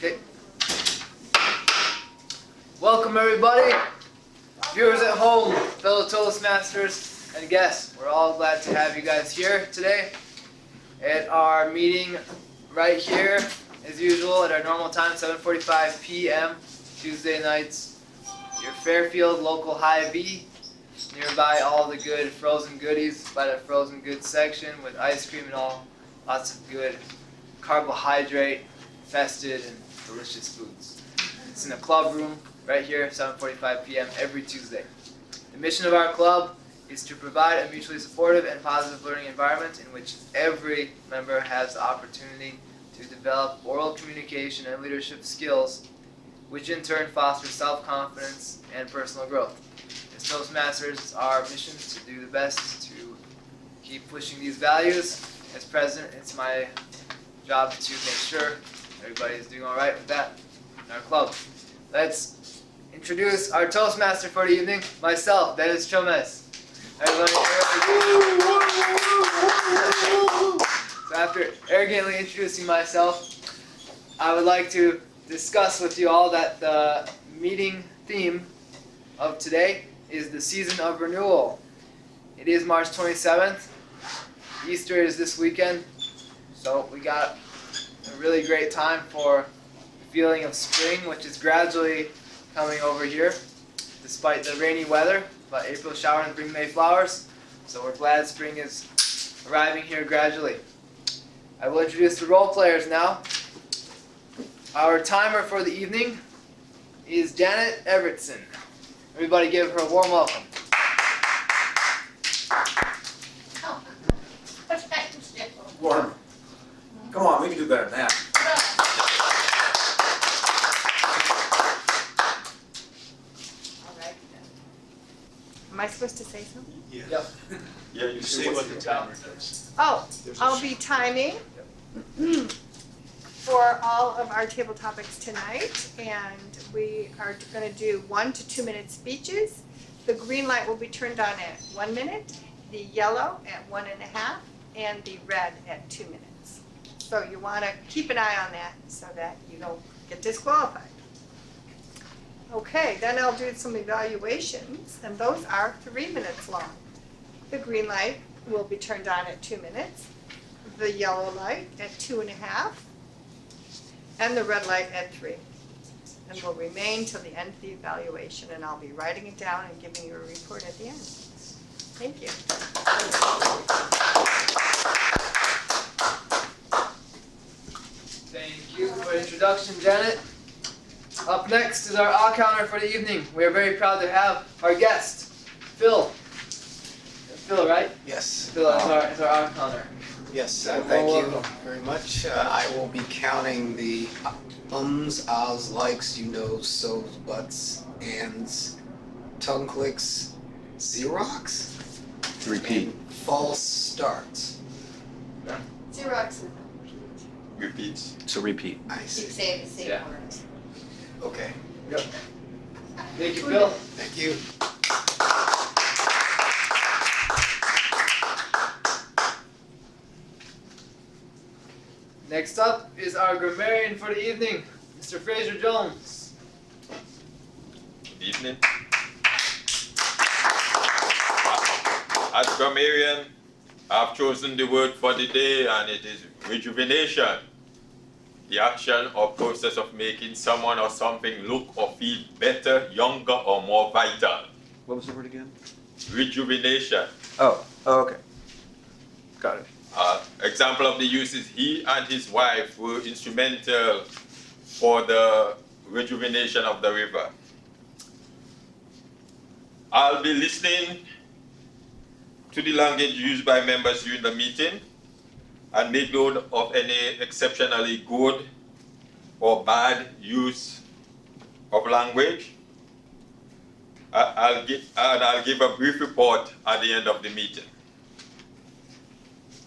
Okay. Welcome everybody, viewers at home, fellow Toastmasters, and guests. We're all glad to have you guys here today at our meeting right here, as usual, at our normal time, 7:45 p.m. Tuesday nights. Your Fairfield local Hy-Vee, nearby all the good frozen goodies by the frozen goods section with ice cream and all, lots of good carbohydrate fested and delicious foods. It's in the club room right here, 7:45 p.m. every Tuesday. The mission of our club is to provide a mutually supportive and positive learning environment in which every member has the opportunity to develop oral communication and leadership skills, which in turn fosters self-confidence and personal growth. As Toastmasters, it's our mission to do the best to keep pushing these values. As president, it's my job to make sure everybody is doing all right with that in our club. Let's introduce our Toastmaster for the evening, myself, Dennis Chomes. Everybody, so after arrogantly introducing myself, I would like to discuss with you all that the meeting theme of today is the season of renewal. It is March 27th. Easter is this weekend, so we got a really great time for the feeling of spring, which is gradually coming over here, despite the rainy weather. But April showers and bring May flowers, so we're glad spring is arriving here gradually. I will introduce the role players now. Our timer for the evening is Janet Evertson. Everybody give her a warm welcome. Warm. Come on, we can do better than that. Am I supposed to say something? Yeah. Yep. Yeah, you see what the timer does. Oh, I'll be timing for all of our table topics tonight, and we are going to do 1 to 2 minute speeches. The green light will be turned on at 1 minute, the yellow at 1.5, and the red at 2 minutes. So you want to keep an eye on that so that you don't get disqualified. Okay, then I'll do some evaluations, and those are 3 minutes long. The green light will be turned on at 2 minutes, the yellow light at 2.5, and the red light at 3. And will remain till the end of the evaluation, and I'll be writing it down and giving you a report at the end. Thank you. Thank you for the introduction, Janet. Up next is our odd counter for the evening. We are very proud to have our guest, Phil. Phil, right? Yes. Phil is our odd counter. Yes, thank you very much. I will be counting the ums, ahs, likes, you knows, so's, buts, ands, tongue clicks, Xerox, Repeat. and false starts. Xerox. Repeats. So repeat. I Keep see. saying the same Yeah. words. Okay. Yep. Thank you, Phil. Thank you. Next up is our grammarian for the evening, Mr. Fraser Jones. Good evening. As grammarian, I've chosen the word for the day, and it is rejuvenation. The action or process of making someone or something look or feel better, younger, or more vital. What was the word again? Rejuvenation. Oh, okay. Got it. Example of the use is he and his wife were instrumental for the rejuvenation of the river. I'll be listening to the language used by members during the meeting and make note of any exceptionally good or bad use of language. I'll give a brief report at the end of the meeting.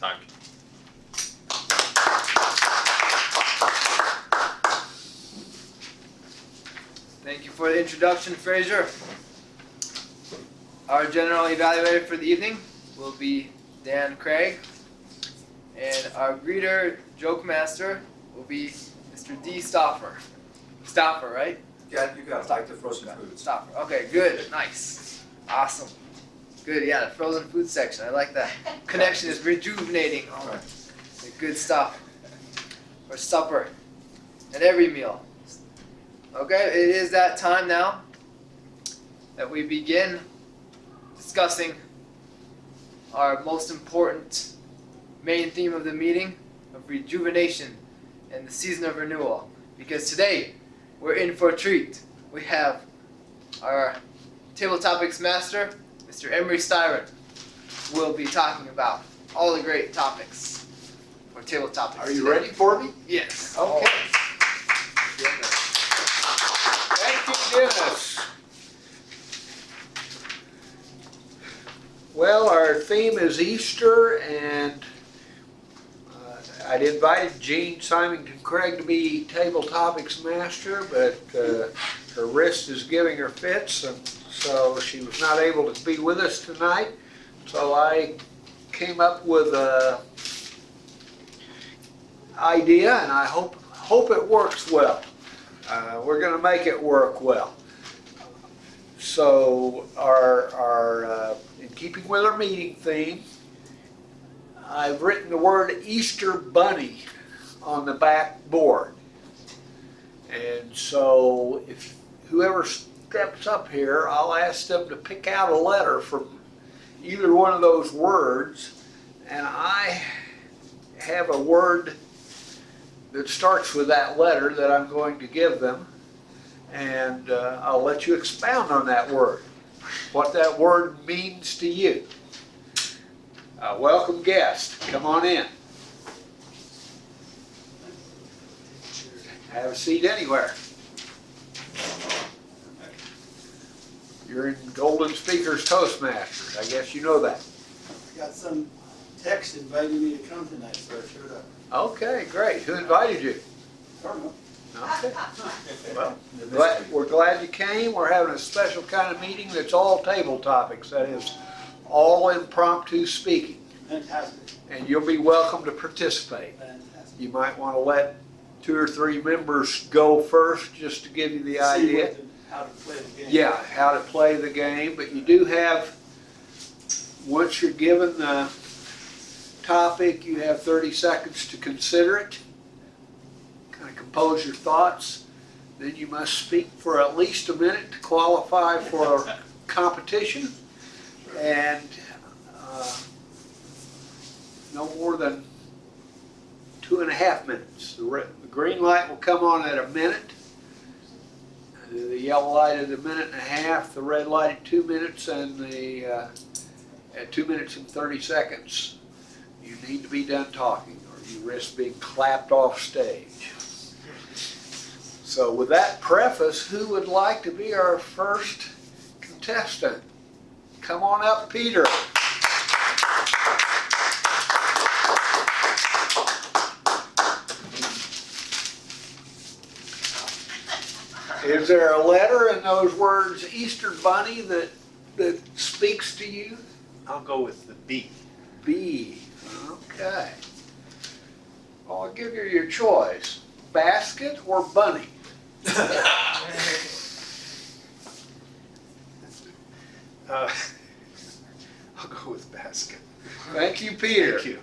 Thank you. Thank you for the introduction, Fraser. Our general evaluator for the evening will be Dan Craig, and our greeter, joke master, will be Mr. Mr. D. Stoffer. Stoffer, right? Yeah, you got it. Like the frozen foods. Stoffer. Okay, good. Nice. Awesome. Good, yeah, the frozen food section. I like that. Connection is rejuvenating. Oh, good stuff. For supper and every meal. Okay, it is that time now that we begin discussing our most important main theme of the meeting of rejuvenation and the season of renewal. Because today we're in for a treat. We have our table topics master, Mr. Emery Styron, will be talking about all the great topics for table topics. Are you today. ready for me? Yes. Okay. Thank you, Dennis. Well, our theme is Easter, and I'd invited Jean Symington Craig to be table topics master, but her wrist is giving her fits, and so she was not able to be with us tonight. So I came up with a idea, and I hope it works well. We're going to make it work well. So in keeping with our meeting theme, I've written the word Easter Bunny on the back board. And so if whoever steps up here, I'll ask them to pick out a letter from either one of those words. And I have a word that starts with that letter that I'm going to give them. And I'll let you expound on that word, what that word means to you. Welcome guest, come on in. Have a seat anywhere. You're in Golden Speakers Toastmasters, I guess you know that. I got some text inviting me to come tonight, so I showed up. Okay, great. Who invited you? I don't know. Okay. Well, we're glad you came. We're having a special kind of meeting that's all table topics. That is all impromptu speaking. Fantastic. And you'll be welcome to participate. Fantastic. You might want to let 2 or 3 members go first just to give you the idea. How to play the game. Yeah, how to play the game. But you do have, once you're given the topic, you have 30 seconds to consider it. Kind of compose your thoughts. Then you must speak for at least a minute to qualify for a competition. And no more than 2.5 minutes. The green light will come on at a minute. The yellow light at 1.5 minutes. The red light at 2 minutes, and at 2 minutes and 30 seconds, you need to be done talking, or you risk being clapped off stage. So, with that preface, who would like to be our first contestant? Come on up, Peter. Is there a letter in those words, Easter Bunny, that speaks to you? I'll go with the B. B. Okay. Well, I'll give you your choice. Basket or bunny? I'll go with basket. Thank you, Peter. Thank you.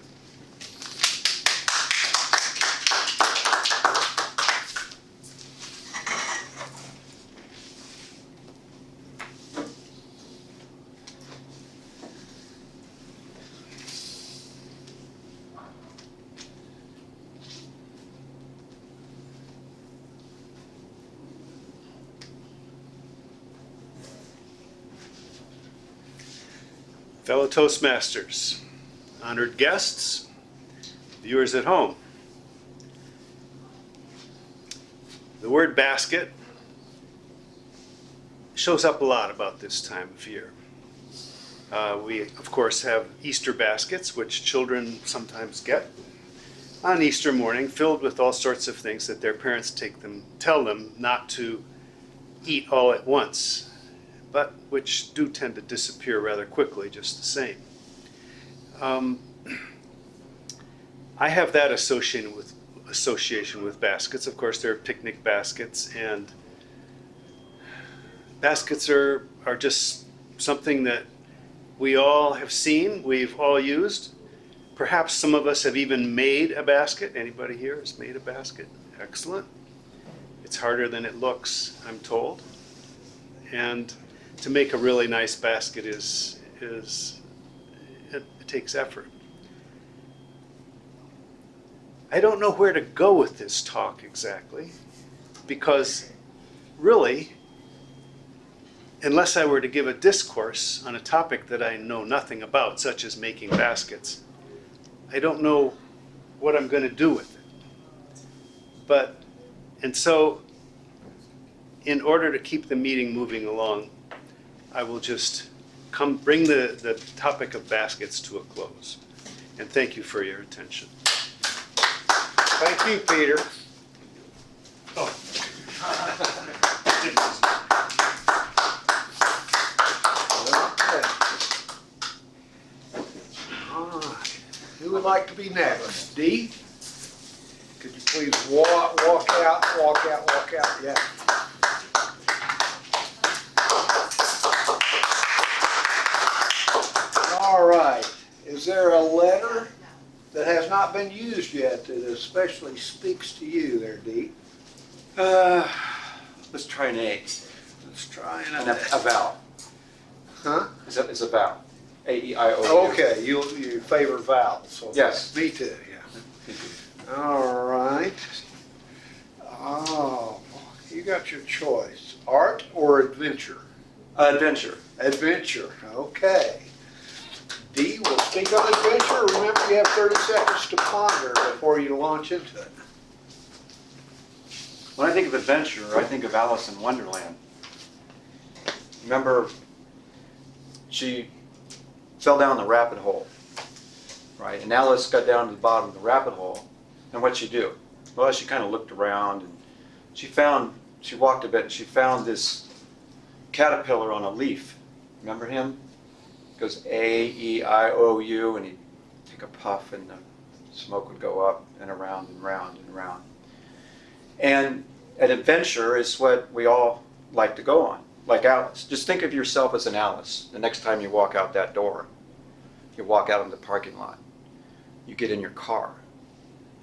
Fellow Toastmasters, honored guests, viewers at home. The word basket shows up a lot about this time of year. We, of course, have Easter baskets, which children sometimes get on Easter morning, filled with all sorts of things that their parents tell them not to eat all at once, but which do tend to disappear rather quickly just the same. I have that associated with association with baskets. Of course, there are picnic baskets, and baskets are just something that we all have seen, we've all used. Perhaps some of us have even made a basket. Anybody here has made a basket? Excellent. It's harder than it looks, I'm told. And to make a really nice basket it takes effort. I don't know where to go with this talk exactly, because really, unless I were to give a discourse on a topic that I know nothing about, such as making baskets, I don't know what I'm going to do with it. And so, in order to keep the meeting moving along, I will just bring the topic of baskets to a close. And thank you for your attention. Thank you, Peter. Okay. All right. Who would like to be next? Dee? Could you please walk out? Yeah. All right. Is there a letter that has not been used yet that especially speaks to you there, Dee? Let's try an A. Let's try A another. vowel. Huh? It's a vowel. A-E-I-O-U. Okay, you favor vowels. So Yes. Me too, yeah. All right. Oh, you got your choice. Art or adventure? Adventure. Adventure, okay. D, will speak on adventure. Remember, you have 30 seconds to ponder before you launch into it. When I think of adventure, I think of Alice in Wonderland. Remember, she fell down the rabbit hole, right? And Alice got down to the bottom of the rabbit hole, and what'd she do? Well, she kind of looked around, and she walked a bit, and she found this caterpillar on a leaf. Remember him? It goes A-E-I-O-U, and he'd take a puff, and the smoke would go up and around and round and round. And an adventure is what we all like to go on, like Alice. Just think of yourself as an Alice. The next time you walk out that door, you walk out in the parking lot, you get in your car,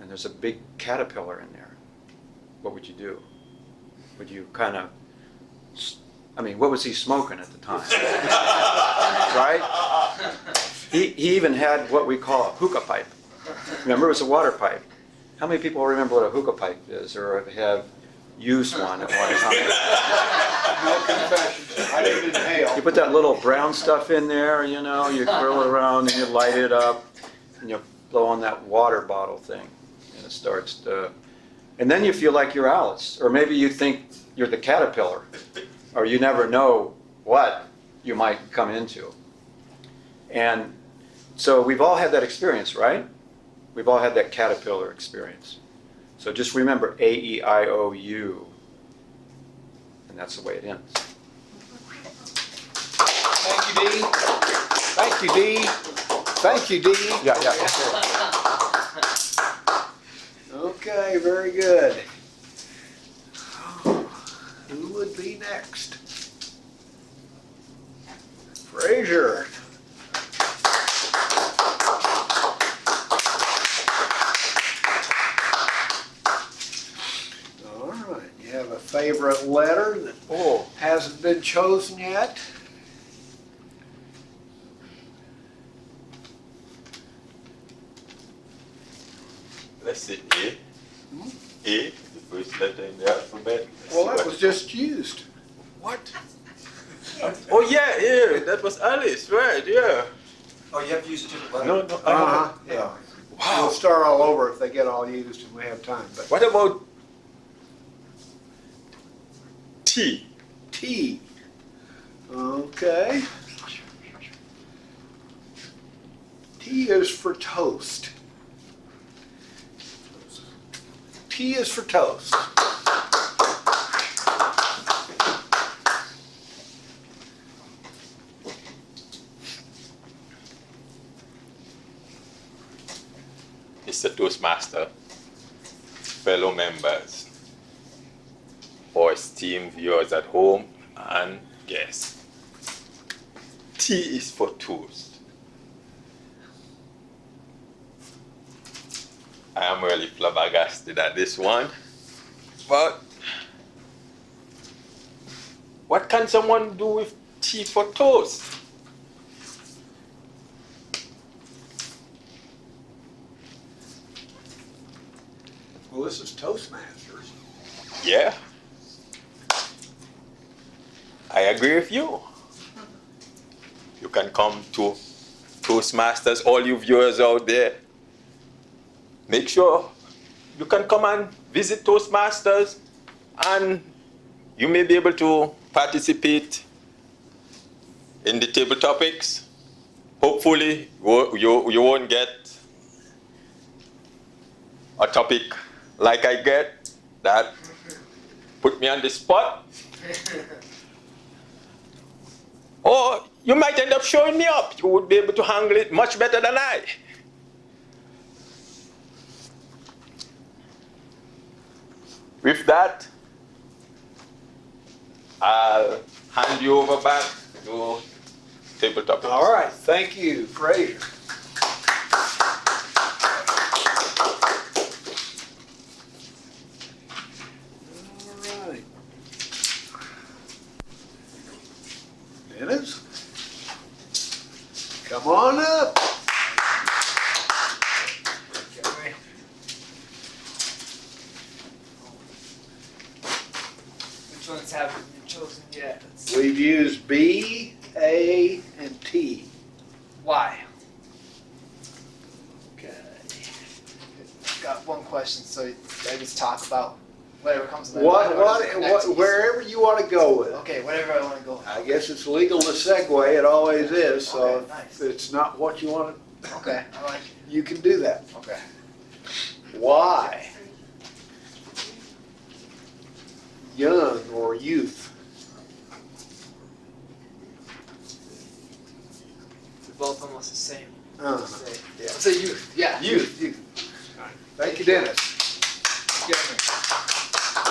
and there's a big caterpillar in there. What would you do? Would you kind of, what was he smoking at the time? Right? He even had what we call a hookah pipe. Remember, it was a water pipe. How many people remember what a hookah pipe is, or have used one at one time? No confession. I didn't inhale. You put that little brown stuff in there, you curl it around and you light it up, and you blow on that water bottle thing, and it starts to, and then you feel like you're Alice, or maybe you think you're the caterpillar, or you never know what you might come into. And so we've all had that experience, right? We've all had that caterpillar experience. So just remember A-E-I-O-U, and that's the way it ends. Thank you, Dee. Thank you, Dee. Thank you, Dee. Yeah. Okay, very good. Who would be next? Fraser. All right, you have a favorite letter that hasn't been chosen yet? Let's see, A. A, the first letter in the alphabet. Well, that was just used. What? Oh yeah, that was Alice, right, yeah. Oh, you have to use a different letter? No, Uh-huh, yeah. We'll start all over if they get all used and we have time, but What about T? T. Okay. T is for toast. T is for toast. It's the Toastmaster. fellow members, our esteemed viewers at home, and guests. T is for toast. I am really flabbergasted at this one, but what can someone do with tea for toast? Well, this is Toastmasters. Yeah, I agree with you. You can come to Toastmasters, all you viewers out there. Make sure you can come and visit Toastmasters, and you may be able to participate in the table topics. Hopefully, you won't get a topic like I get that put me on the spot. Or you might end up showing me up. You would be able to handle it much better than I. With that, I'll hand you over back to table topics. All right, thank you, Fraser. All right. Dennis, come on up. Which ones haven't been chosen yet? Let's see. We've used B, A, and T. Why? Okay. Got one question, so I just talk about whatever comes to my mind. or does it connect to you? Wherever you want to go with it. Okay, whatever I want to go with. I guess it's legal to segue, it always is, so Okay, nice. if it's not what you want, Okay, I like it. you can do that. Okay. Why? Young or youth? They're both almost the same. Uh, Say, yeah. Let's say youth. Yeah, youth. Thank you, Dennis. Get me.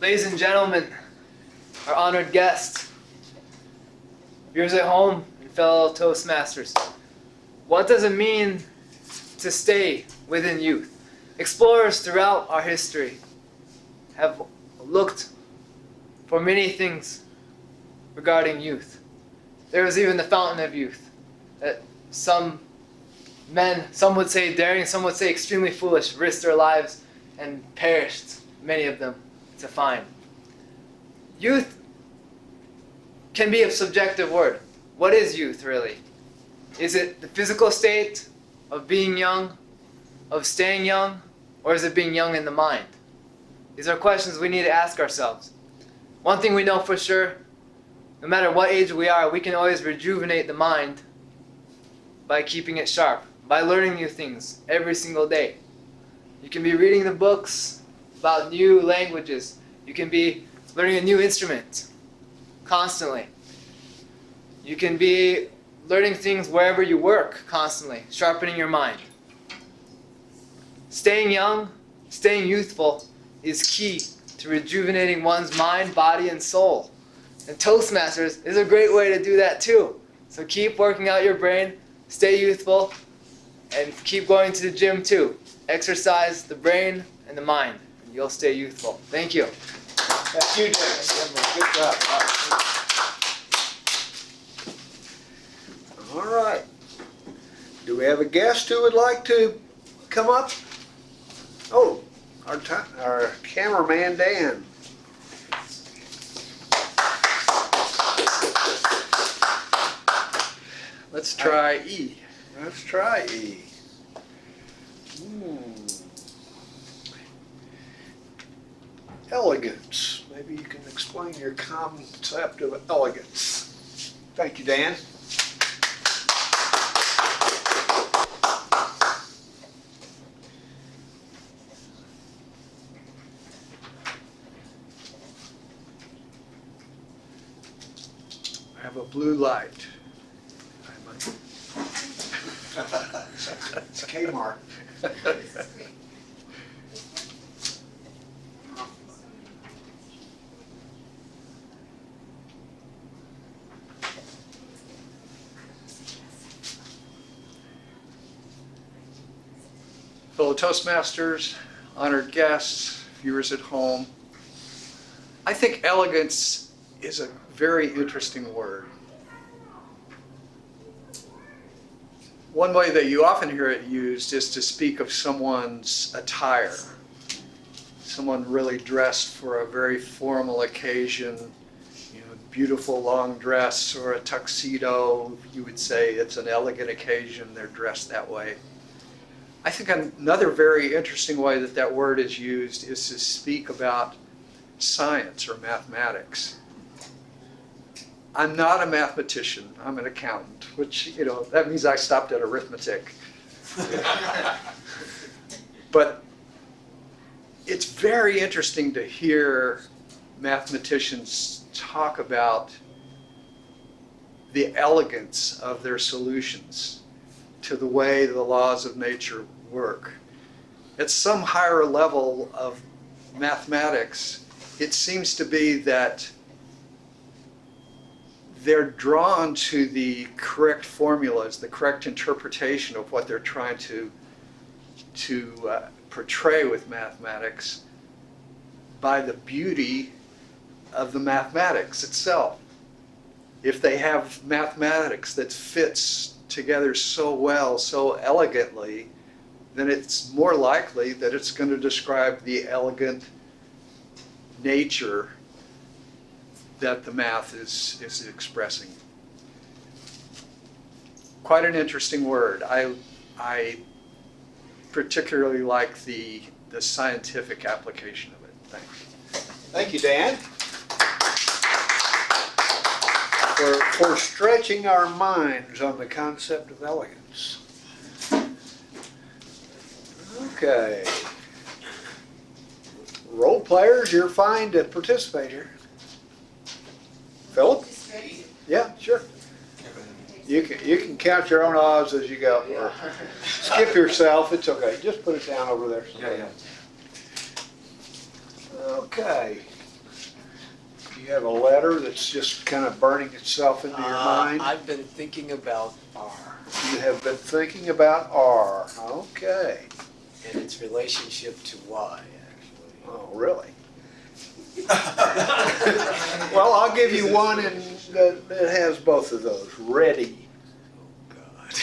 Ladies and gentlemen, our honored guests, viewers at home, and fellow Toastmasters, what does it mean to stay within youth? Explorers throughout our history have looked for many things regarding youth. There was even the fountain of youth that some men, some would say daring, some would say extremely foolish, risked their lives and perished, many of them, to find. Youth can be a subjective word. What is youth really? Is it the physical state of being young, of staying young, or is it being young in the mind? These are questions we need to ask ourselves. One thing we know for sure, no matter what age we are, we can always rejuvenate the mind by keeping it sharp, by learning new things every single day. You can be reading the books about new languages. You can be learning a new instrument constantly. You can be learning things wherever you work constantly, sharpening your mind. Staying young, staying youthful is key to rejuvenating one's mind, body, and soul. And Toastmasters is a great way to do that too. So keep working out your brain, stay youthful, and keep going to the gym too. Exercise the brain and the mind, and you'll stay youthful. Thank you. Thank you, Dennis. Good job. All right. Do we have a guest who would like to come up? Oh, our cameraman, Dan. Let's try E. Let's try E. Elegance. Maybe you can explain your concept of elegance. Thank you, Dan. have a blue light. It's Kmart. Fellow Toastmasters, honored guests, viewers at home, I think elegance is a very interesting word. One way that you often hear it used is to speak of someone's attire. Someone really dressed for a very formal occasion, beautiful long dress or a tuxedo. You would say it's an elegant occasion, they're dressed that way. I think another very interesting way that that word is used is to speak about science or mathematics. I'm not a mathematician, I'm an accountant, which, that means I stopped at arithmetic. But it's very interesting to hear mathematicians talk about the elegance of their solutions to the way the laws of nature work. At some higher level of mathematics, it seems to be that they're drawn to the correct formulas, the correct interpretation of what they're trying to portray with mathematics by the beauty of the mathematics itself. If they have mathematics that fits together so well, so elegantly, then it's more likely that it's going to describe the elegant nature that the math is expressing. Quite an interesting word. I particularly like the scientific application of it. Thanks. Thank you, Dan, for stretching our minds on the concept of elegance. Okay. Role players, you're fine to participate here. Philip? Yeah, sure. You can count your own odds as you go. Or skip yourself, it's okay. Just put it down over there. Yeah. Okay. You have a letter that's just kind of burning itself into your mind? I've been thinking about R You have been thinking about R. Okay. and its relationship to Y, actually. Oh, really? Well, I'll give you one that has both of those. Ready. God.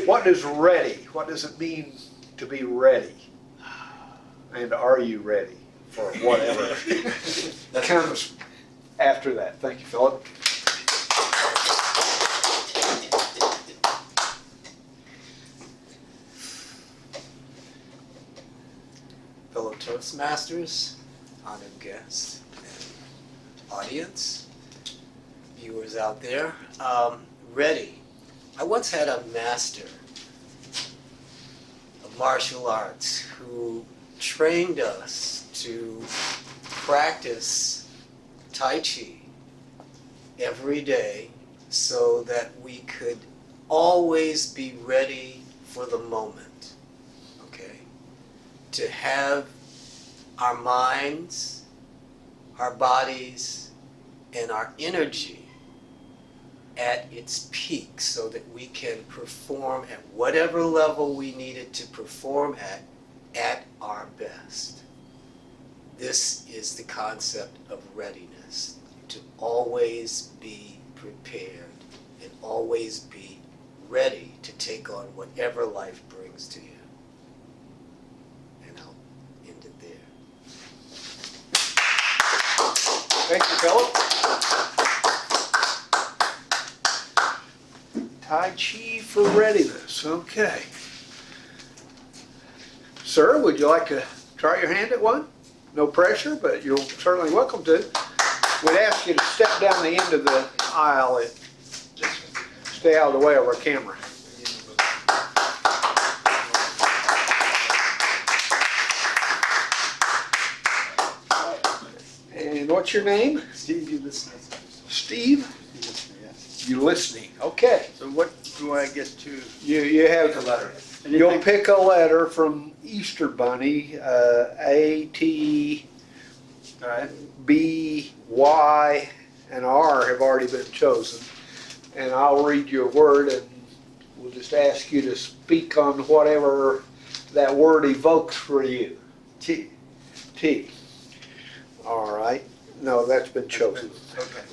What is ready? What does it mean to be ready? And are you ready for whatever comes after that? Thank you, Philip. Fellow Toastmasters, honored guests, and audience, viewers out there, ready. I once had a master of martial arts who trained us to practice Tai Chi every day so that we could always be ready for the moment, okay? To have our minds, our bodies, and our energy at its peak so that we can perform at whatever level we needed to perform at our best. This is the concept of readiness, to always be prepared and always be ready to take on whatever life brings to you. And I'll end it there. Thank you, Philip. Tai Chi for readiness. Okay. Sir, would you like to try your hand at one? No pressure, but you're certainly welcome to. We'd ask you to step down the end of the aisle and stay out of the way of our camera. And what's your name? Steve, Yes. you listening? Okay. So what do I get to? You have Pick a letter. You'll Anything? pick a letter from Easter Bunny, A, T, All right. B, Y, and R have already been chosen. And I'll read you a word and we'll just ask you to speak on whatever that word evokes for you. T. T. All right. No, that's been chosen. Okay.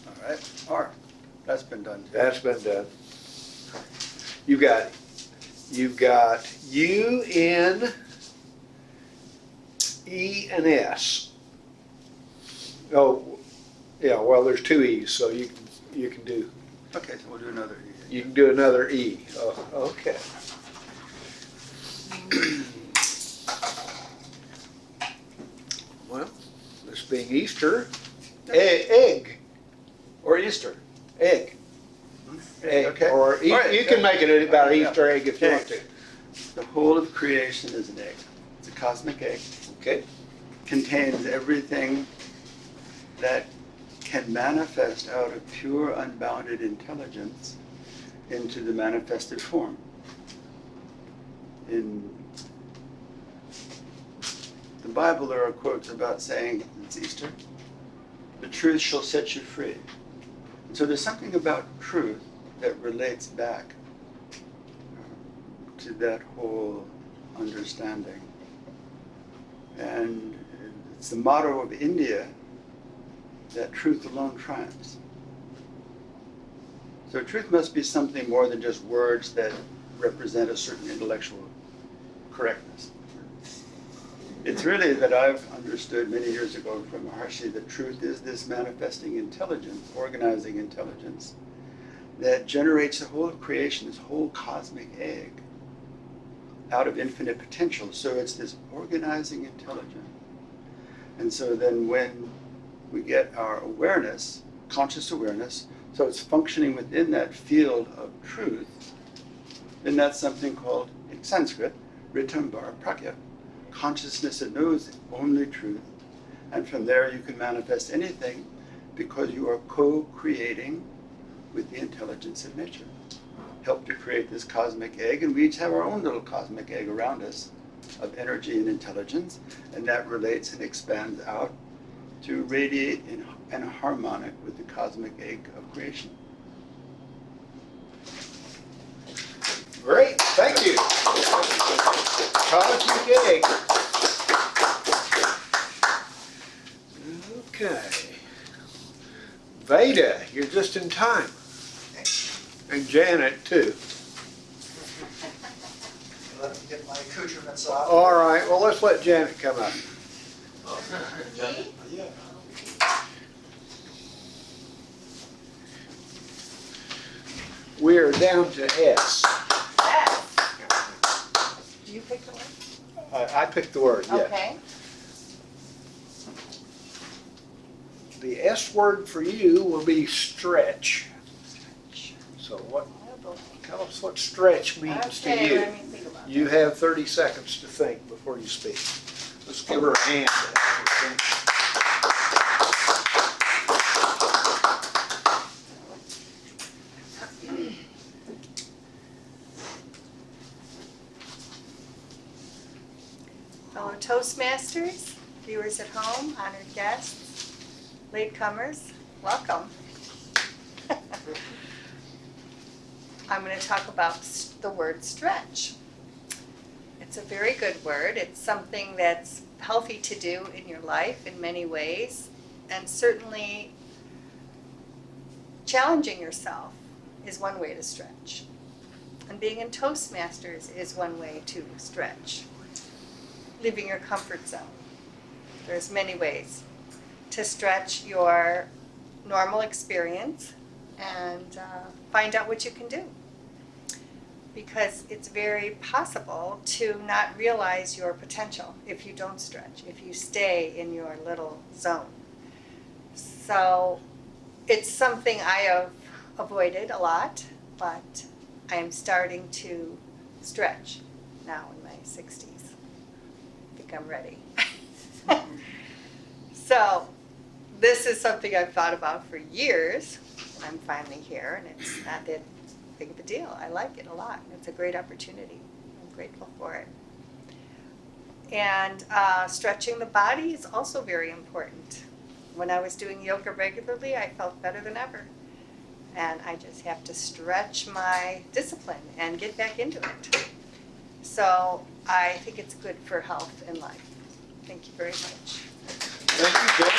All right. R. That's been done too. That's been done. You got U, N, E, and S. Oh, yeah, well, there's two E's, so you can do, Okay, so we'll do another E. you can do another E. Oh, okay. Well, this being Easter, egg, or Easter, egg. Egg, Okay. or All right, you can make it about Yeah. Easter egg if you want to. The whole of creation is an egg. It's a cosmic egg. Okay. Contains everything that can manifest out of pure, unbounded intelligence into the manifested form. In the Bible, there are quotes about saying, it's Easter, the truth shall set you free. And so there's something about truth that relates back to that whole understanding. And it's the motto of India that truth alone triumphs. So truth must be something more than just words that represent a certain intellectual correctness. It's really that I've understood many years ago from Maharshi that truth is this manifesting intelligence, organizing intelligence, that generates the whole of creation, this whole cosmic egg, out of infinite potential. So it's this organizing intelligence. And so then when we get our awareness, conscious awareness, so it's functioning within that field of truth, then that's something called, in Sanskrit, Ritambar Prakya, consciousness that knows only truth. And from there you can manifest anything because you are co-creating with the intelligence of nature. Help to create this cosmic egg, and we each have our own little cosmic egg around us of energy and intelligence, and that relates and expands out to radiate and harmonic with the cosmic egg of creation. Great, thank you. Cosmic egg. Okay. Veda, you're just in time. And Janet, too. Let me get my accoutrements off. All right, well, let's let Janet come up. Yeah. We're down to S. Do you pick the one? I picked the word, yeah. Okay. The S word for you will be stretch. So tell us what stretch means to Okay, you. let me think about You have 30 seconds to think before you speak. Let's give her a hand. Fellow Toastmasters, viewers at home, honored guests, latecomers, welcome. I'm going to talk about the word stretch. It's a very good word. It's something that's healthy to do in your life in many ways, and certainly challenging yourself is one way to stretch. And being in Toastmasters is one way to stretch. Leaving your comfort zone. There's many ways to stretch your normal experience and find out what you can do. Because it's very possible to not realize your potential if you don't stretch, if you stay in your little zone. So it's something I have avoided a lot, but I am starting to stretch now in my 60s. I think I'm ready. So this is something I've thought about for years. I'm finally here, and it's not that big of a deal. I like it a lot. It's a great opportunity. I'm grateful for it. And stretching the body is also very important. When I was doing yoga regularly, I felt better than ever. And I just have to stretch my discipline and get back into it. So I think it's good for health and life. Thank you very much. Thank you, Jen.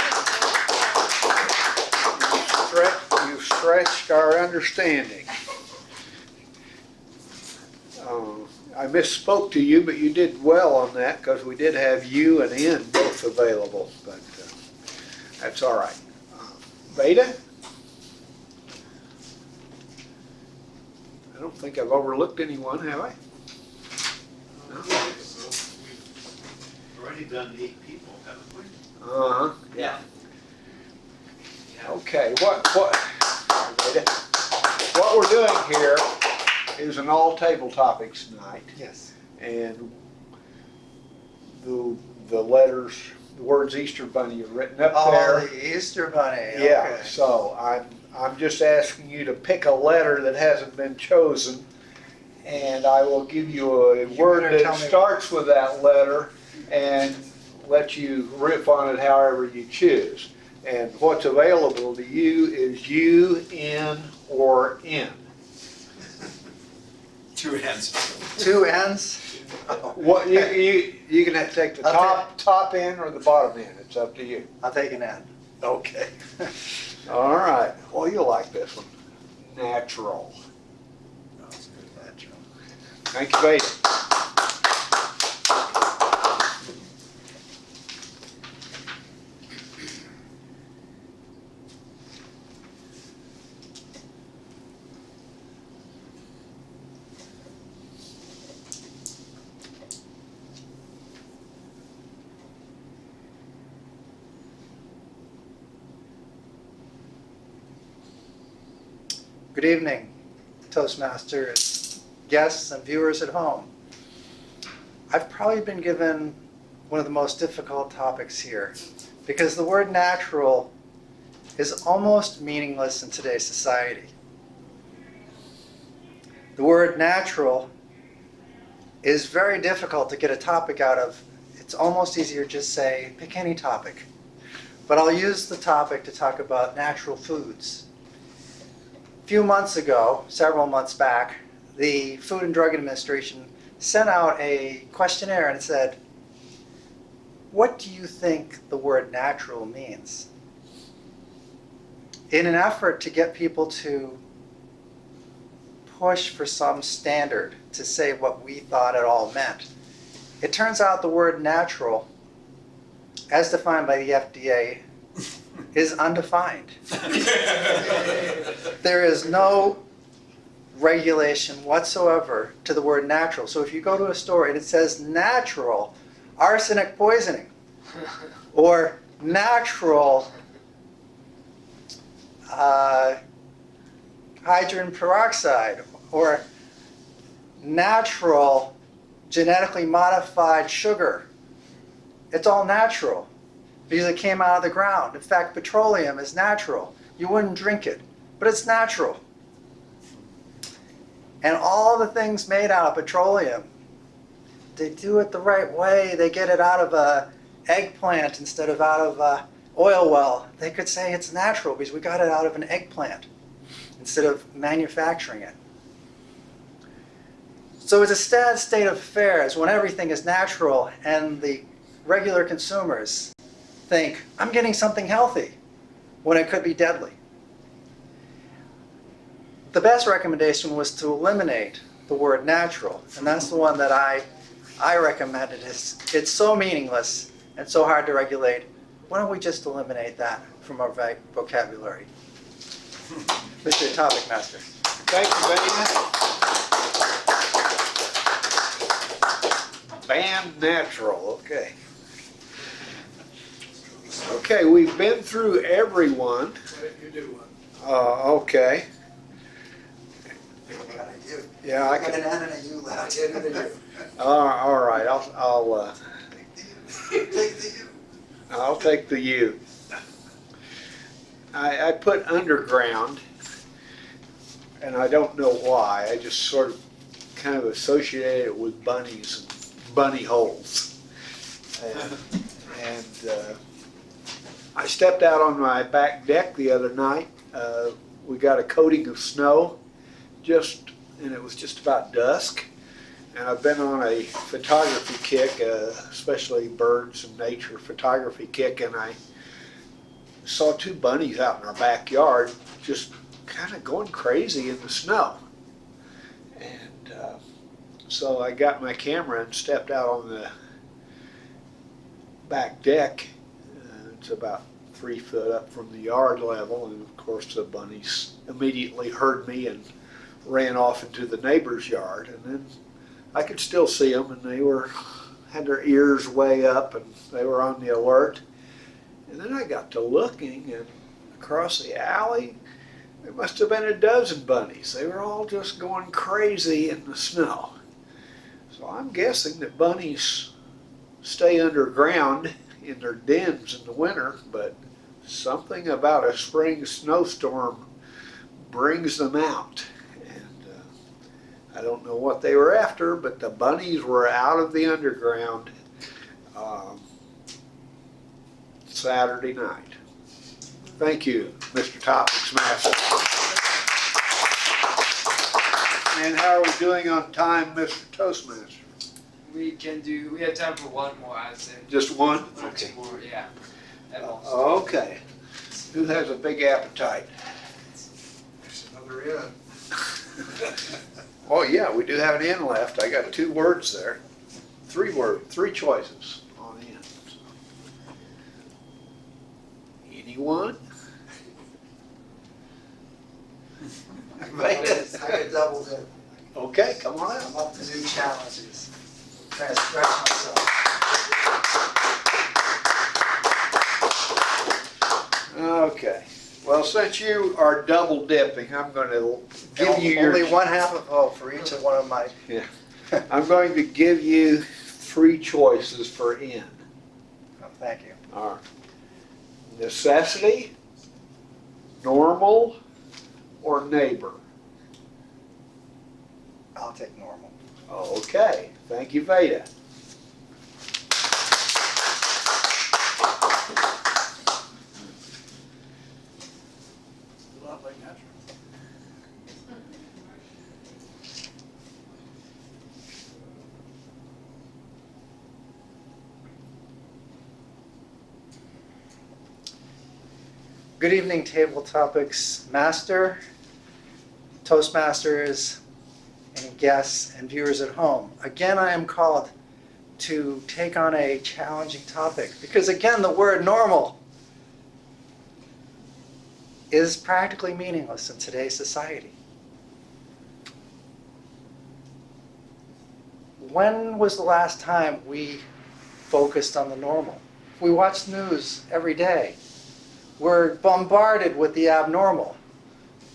You've stretched our understanding. I misspoke to you, but you did well on that because we did have you and N both available, but that's all right. Beta? I don't think I've overlooked anyone, have I? No? We've already done 8 people, haven't we? Uh-huh. Yeah. Okay, what we're doing here is an all table topics night. Yes. And the letters, the words Easter Bunny are written up there. Oh, the Easter Bunny. Yeah, Okay. so I'm just asking you to pick a letter that hasn't been chosen, and I will give you a word better tell that me- starts with that letter and let you riff on it however you choose. And what's available to you is U, N, or N. 2 ends. 2 ends? What you can have to take the top end or the bottom end. It's up to you. I'll take an end. Okay. All right. Well, you'll like this one. Natural. That's good, natural. Thank you, Beta. Good evening, Toastmasters, guests, and viewers at home. I've probably been given one of the most difficult topics here because the word natural is almost meaningless in today's society. The word natural is very difficult to get a topic out of. It's almost easier to just say, pick any topic. But I'll use the topic to talk about natural foods. A few months ago, several months back, the Food and Drug Administration sent out a questionnaire and it said, what do you think the word natural means? In an effort to get people to push for some standard to say what we thought it all meant, it turns out the word natural, as defined by the FDA, is undefined. There is no regulation whatsoever to the word natural. So if you go to a store and it says natural arsenic poisoning or natural hydrogen peroxide or natural genetically modified sugar, it's all natural because it came out of the ground. In fact, petroleum is natural. You wouldn't drink it, but it's natural. And all the things made out of petroleum, they do it the right way. They get it out of a eggplant instead of out of a oil well. They could say it's natural because we got it out of an eggplant instead of manufacturing it. So it's a sad state of affairs when everything is natural and the regular consumers think, I'm getting something healthy, when it could be deadly. The best recommendation was to eliminate the word natural, and that's the one that I recommended. It's so meaningless and so hard to regulate. Why don't we just eliminate that from our vocabulary? Mr. Topic Master. Thank you, Betty. Band natural, okay. Okay, we've been through everyone. You do one. Okay. Got a you. Yeah, I Got can. an N and a U left. N and a U. All right, I'll Take the U. take the U. I put underground, and I don't know why. I just sort of kind of associate it with bunnies and bunny holes. And I stepped out on my back deck the other night. We got a coating of snow, and it was just about dusk. And I've been on a photography kick, especially birds and nature photography kick, and I saw two bunnies out in our backyard just kind of going crazy in the snow. And so I got my camera and stepped out on the back deck. It's about 3 foot up from the yard level, and of course the bunnies immediately heard me and ran off into the neighbor's yard. And then I could still see them, and they had their ears way up, and they were on the alert. And then I got to looking, and across the alley, there must have been a dozen bunnies. They were all just going crazy in the snow. So I'm guessing that bunnies stay underground in their dens in the winter, but something about a spring snowstorm brings them out. And I don't know what they were after, but the bunnies were out of the underground Saturday night. Thank you, Mr. Topics Master. And how are we doing on time, Mr. Toastmaster? We have time for one more, I'd say. Just one? One or two more, yeah. At most. Okay. Who has a big appetite? There's another in. Oh yeah, we do have an N left. I got 2 words there. 3 choices on N. Anyone? I could double dip. Okay, come on out. I'm up to new challenges. Trying to stretch myself. Okay. Well, since you are double dipping, I'm going to give you Only one half of hope for each of one of my. Yeah. I'm going to give you 3 choices for N. Oh, thank you. All right. Necessity, normal, or neighbor? I'll take normal. Okay. Thank you, Veda. Good evening, Table Topics Master, Toastmasters, any guests and viewers at home. Again, I am called to take on a challenging topic because, again, the word normal is practically meaningless in today's society. When was the last time we focused on the normal? We watch news every day. We're bombarded with the abnormal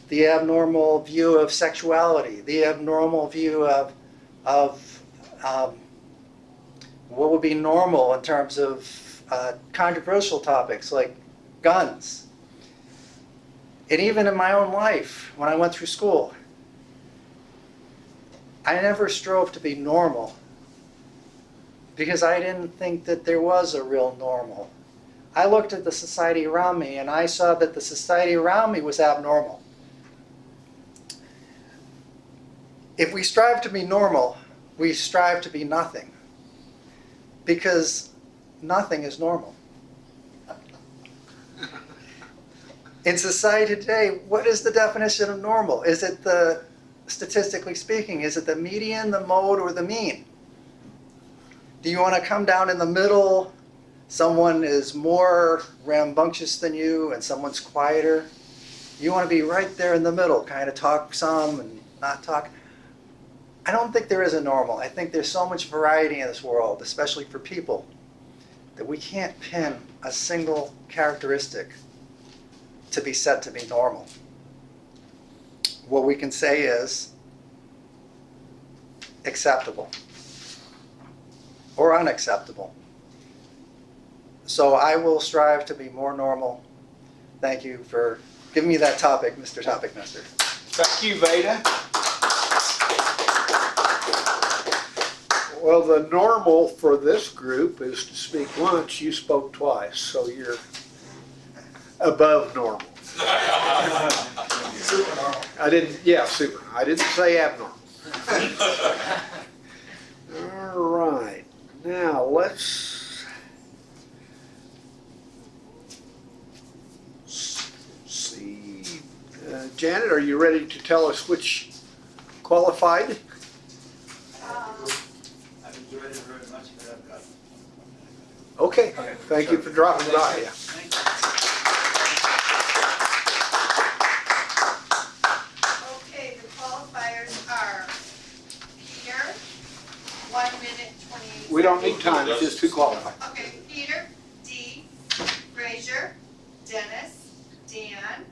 view of sexuality, the abnormal view of what would be normal in terms of controversial topics like guns. And even in my own life, when I went through school, I never strove to be normal because I didn't think that there was a real normal. I looked at the society around me and I saw that the society around me was abnormal. If we strive to be normal, we strive to be nothing. Because nothing is normal. In society today, what is the definition of normal? Is it statistically speaking, is it the median, the mode, or the mean? Do you want to come down in the middle? Someone is more rambunctious than you and someone's quieter. You want to be right there in the middle, kind of talk some and not talk. I don't think there is a normal. I think there's so much variety in this world, especially for people, that we can't pin a single characteristic to be said to be normal. What we can say is acceptable or unacceptable. So I will strive to be more normal Thank you for giving me that topic, Mr. Topic Master. Thank you, Veda. Well, the normal for this group is to speak once. You spoke twice, so you're above normal. Super normal. I didn't, yeah, super. I didn't say abnormal. All right, now let's see. Janet, are you ready to tell us which qualified? I've enjoyed it very much, but I've got. Okay, thank you for dropping by. Yeah. Okay, the qualifiers are Peter, 1 minute, 28 We don't seconds. need time, it's just who qualified. Okay, Peter, Dee, Frazier, Dennis, Dan,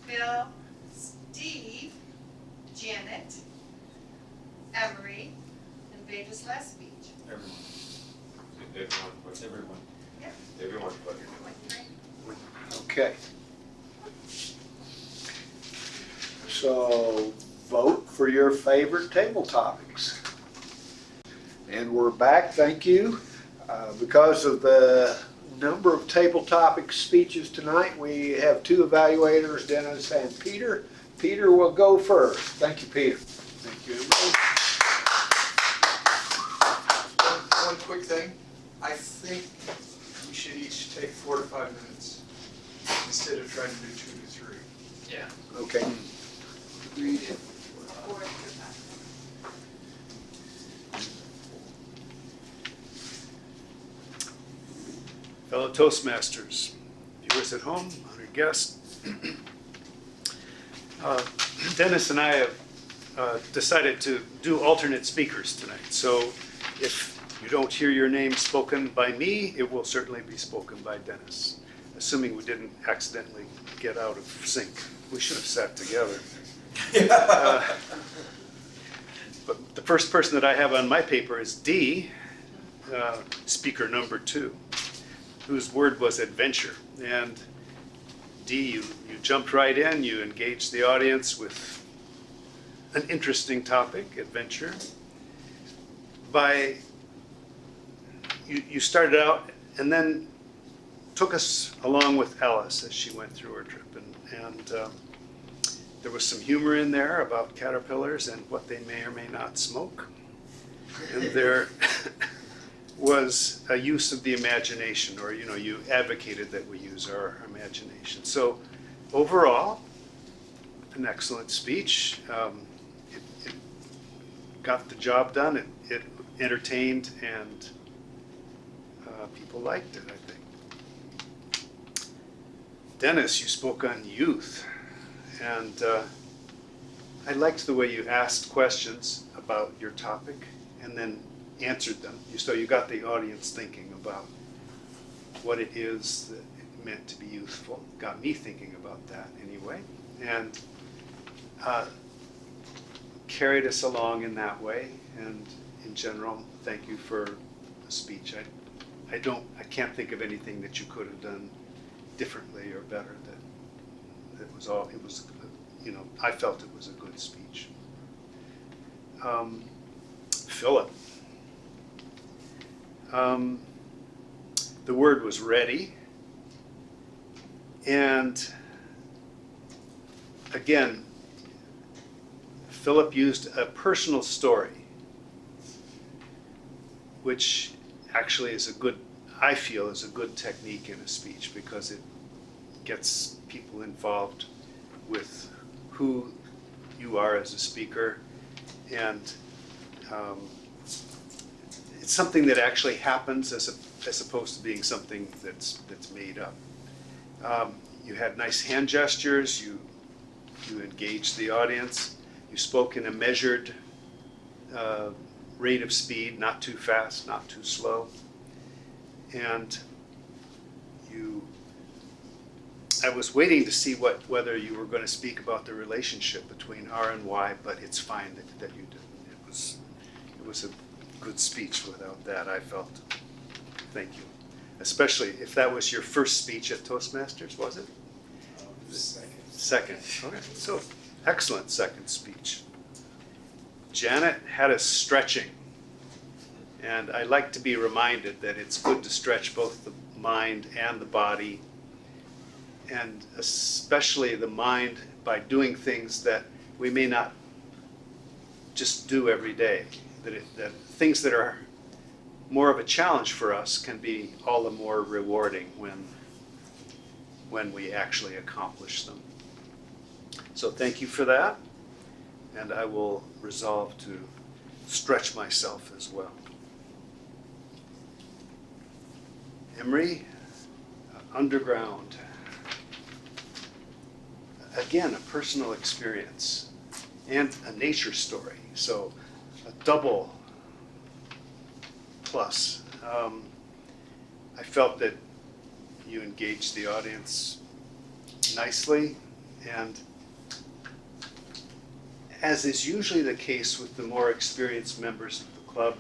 Bill, Steve, Janet, Emery, and Veda's last speech. Everyone. Yep. Everyone. Okay. So vote for your favorite table topics. And we're back, thank you. Because of the number of table topic speeches tonight, we have two evaluators, Dennis and Peter. Peter will go first. Thank you, Peter. Thank you. One quick thing. I think we should each take 4 to 5 minutes instead of trying to do 2 to 3. Yeah. Okay. Read it. Fellow Toastmasters, viewers at home, honored guests. Dennis and I have decided to do alternate speakers tonight. So if you don't hear your name spoken by me, it will certainly be spoken by Dennis, assuming we didn't accidentally get out of sync. We should have sat together. But the first person that I have on my paper is Dee, speaker number 2, whose word was adventure. And Dee, you jumped right in, you engaged the audience with an interesting topic, adventure. You started out and then took us along with Alice as she went through her trip. And there was some humor in there about caterpillars and what they may or may not smoke. And there was a use of the imagination, or you advocated that we use our imagination. So overall, an excellent speech. It got the job done. It entertained, and people liked it, I think. Dennis, you spoke on youth, and I liked the way you asked questions about your topic and then answered them. So you got the audience thinking about what it is that it meant to be youthful. Got me thinking about that anyway, and carried us along in that way. And in general, thank you for the speech. I can't think of anything that you could have done differently or better. I felt it was a good speech. Philip. The word was ready. And again, Philip used a personal story, which actually I feel is a good technique in a speech, because it gets people involved with who you are as a speaker, and it's something that actually happens as opposed to being something that's made up. You had nice hand gestures. You engaged the audience. You spoke in a measured rate of speed, not too fast, not too slow. And I was waiting to see whether you were going to speak about the relationship between R and Y, but it's fine that you didn't. It was a good speech without that, I felt. Thank you. Especially if that was your first speech at Toastmasters, was it? Second. Okay. So excellent second speech. Janet had us stretching. And I like to be reminded that it's good to stretch both the mind and the body, and especially the mind by doing things that we may not just do every day. That things that are more of a challenge for us can be all the more rewarding when we actually accomplish them. So thank you for that, and I will resolve to stretch myself as well. Emery, underground. Again, a personal experience and a nature story. So a double plus. I felt that you engaged the audience nicely, and as is usually the case with the more experienced members of the club,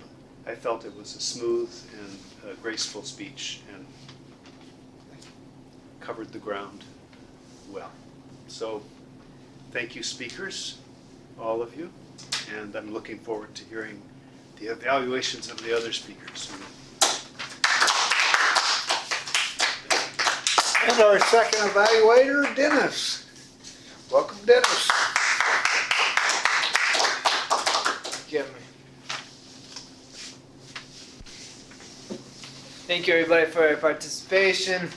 I felt it was a smooth and graceful speech and covered the ground well. So thank you, speakers, all of you, and I'm looking forward to hearing the evaluations of the other speakers. And our second evaluator, Dennis. Welcome, Dennis. Give me. Thank you everybody for your participation.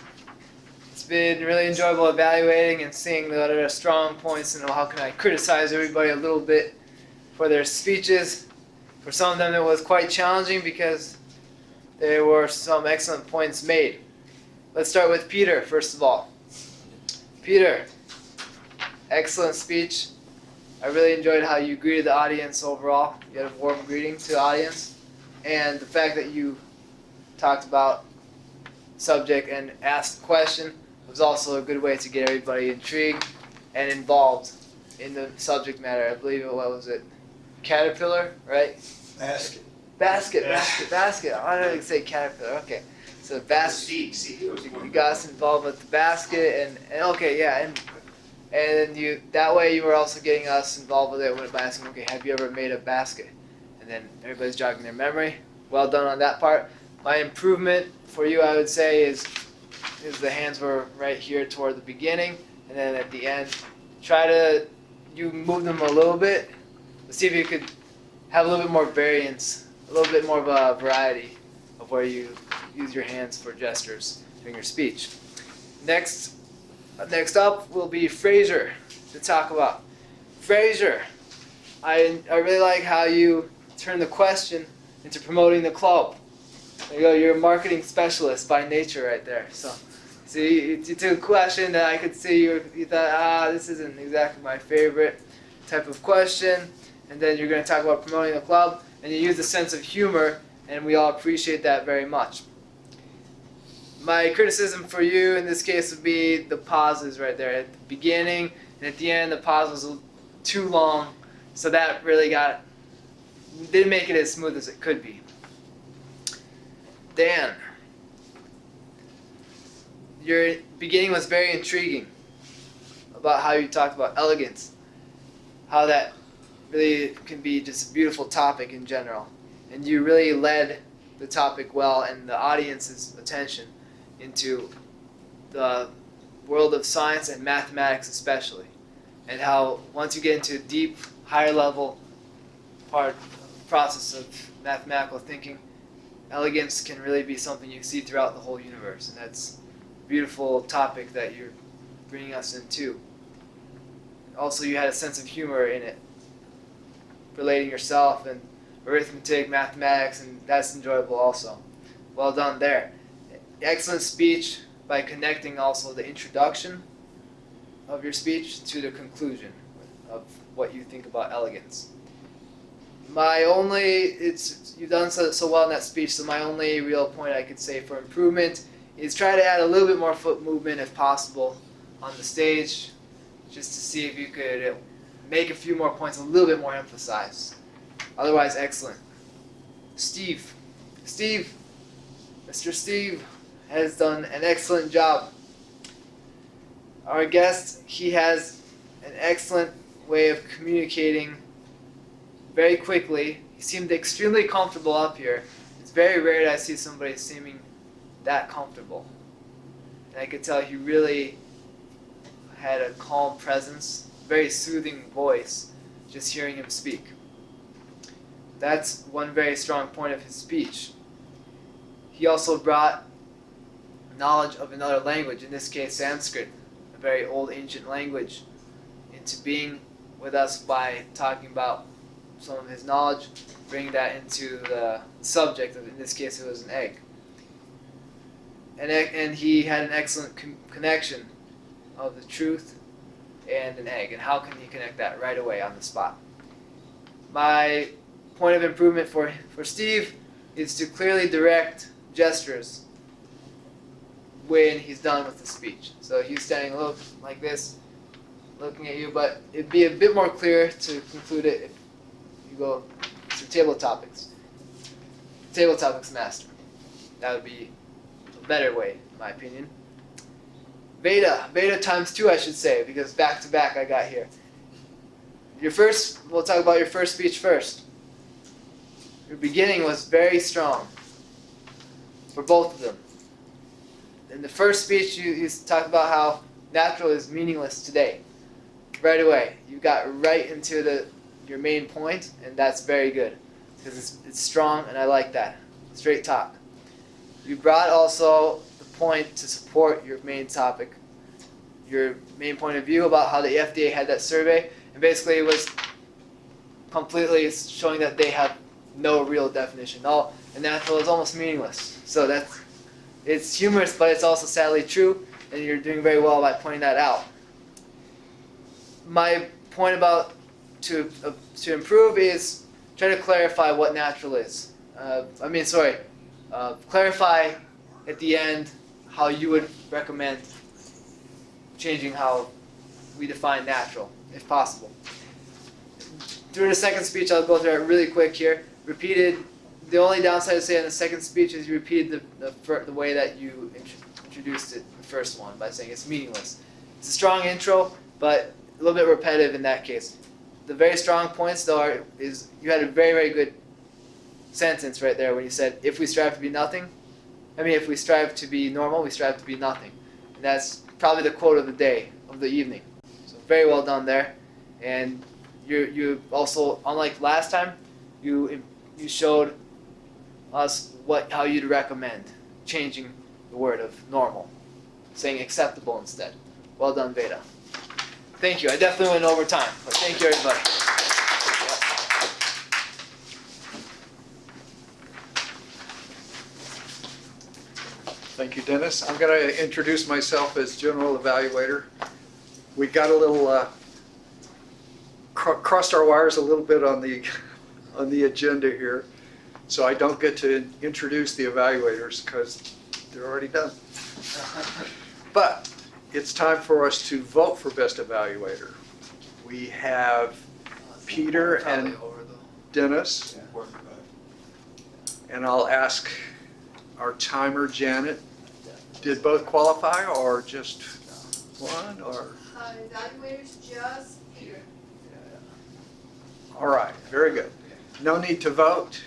It's been really enjoyable evaluating and seeing what are the strong points and how can I criticize everybody a little bit for their speeches. For some of them it was quite challenging because there were some excellent points made. Let's start with Peter first of all. Peter, excellent speech. I really enjoyed how you greeted the audience overall. You had a warm greeting to the audience, and the fact that you talked about subject and asked a question was also a good way to get everybody intrigued and involved in the subject matter. I believe what was it? Caterpillar, right? Basket. Basket. I don't even say caterpillar. Okay, so basket. You got us involved with the basket, and okay, yeah, and you that way you were also getting us involved with it by asking, okay, have you ever made a basket? And then everybody's jogging their memory. Well done on that part. My improvement for you, I would say, is the hands were right here toward the beginning, and then at the end, you move them a little bit. Let's see if you could have a little bit more variance, a little bit more of a variety of where you use your hands for gestures during your speech. Next up will be Fraser to talk about. Fraser, I really like how you turn the question into promoting the club. There you go, you're a marketing specialist by nature right there. So, see, you took a question that I could see you thought, this isn't exactly my favorite type of question, and then you're going to talk about promoting the club, and you use a sense of humor, and we all appreciate that very much. My criticism for you in this case would be the pauses right there. At the beginning and at the end, the pause was too long, so that really didn't make it as smooth as it could be. Dan, your beginning was very intriguing about how you talked about elegance, how that really can be just a beautiful topic in general. And you really led the topic well and the audience's attention into the world of science and mathematics especially. And how once you get into a deep, higher level process of mathematical thinking, elegance can really be something you see throughout the whole universe. And that's a beautiful topic that you're bringing us into. Also, you had a sense of humor in it, relating yourself and arithmetic, mathematics, and that's enjoyable also. Well done there. Excellent speech by connecting also the introduction of your speech to the conclusion of what you think about elegance. You've done so well in that speech, so my only real point I could say for improvement is try to add a little bit more foot movement if possible on the stage, just to see if you could make a few more points a little bit more emphasized. Otherwise, excellent. Mr. Steve has done an excellent job. Our guest, he has an excellent way of communicating very quickly. He seemed extremely comfortable up here. It's very rare that I see somebody seeming that comfortable. And I could tell he really had a calm presence, very soothing voice, just hearing him speak. That's one very strong point of his speech. He also brought knowledge of another language, in this case Sanskrit, a very old ancient language, into being with us by talking about some of his knowledge, bringing that into the subject of, in this case it was an egg. And he had an excellent connection of the truth and an egg, and how can he connect that right away on the spot. My point of improvement for Steve is to clearly direct gestures when he's done with the speech. So he's standing like this, looking at you, but it'd be a bit more clear to conclude it if you go to table topics. Table topics master. That would be a better way, in my opinion. Veda times 2, I should say, because back to back I got here. We'll talk about your first speech first. Your beginning was very strong for both of them. In the first speech, you talked about how natural is meaningless today. Right away, you got right into your main point, and that's very good because it's strong, and I like that. Straight talk. You brought also the point to support your main topic, your main point of view about how the FDA had that survey, and basically it was completely showing that they have no real definition. And natural is almost meaningless. So it's humorous, but it's also sadly true, and you're doing very well by pointing that out. My point about to improve is try to clarify what natural is. Clarify at the end how you would recommend changing how we define natural, if possible. Through the second speech, I'll go through it really quick here. The only downside to say in the second speech is you repeated the way that you introduced it, the first one, by saying it's meaningless. It's a strong intro, but a little bit repetitive in that case. The very strong points, though, is you had a very, very good sentence right there when you said, if we strive to be normal, we strive to be nothing. And that's probably the quote of the day, of the evening. So very well done there. And you also, unlike last time, you showed us how you'd recommend changing the word of normal, saying acceptable instead. Well done, Veda. Thank you. I definitely went over time, but thank you, everybody. Thank you, Dennis. I'm going to introduce myself as General Evaluator. We got a little crossed our wires a little bit on the agenda here, so I don't get to introduce the evaluators because they're already done. But it's time for us to vote for Best Evaluator. We have Peter and Dennis, and I'll ask our timer, Janet, did both qualify or just one? Or Evaluators, just Peter. all right, very good. No need to vote.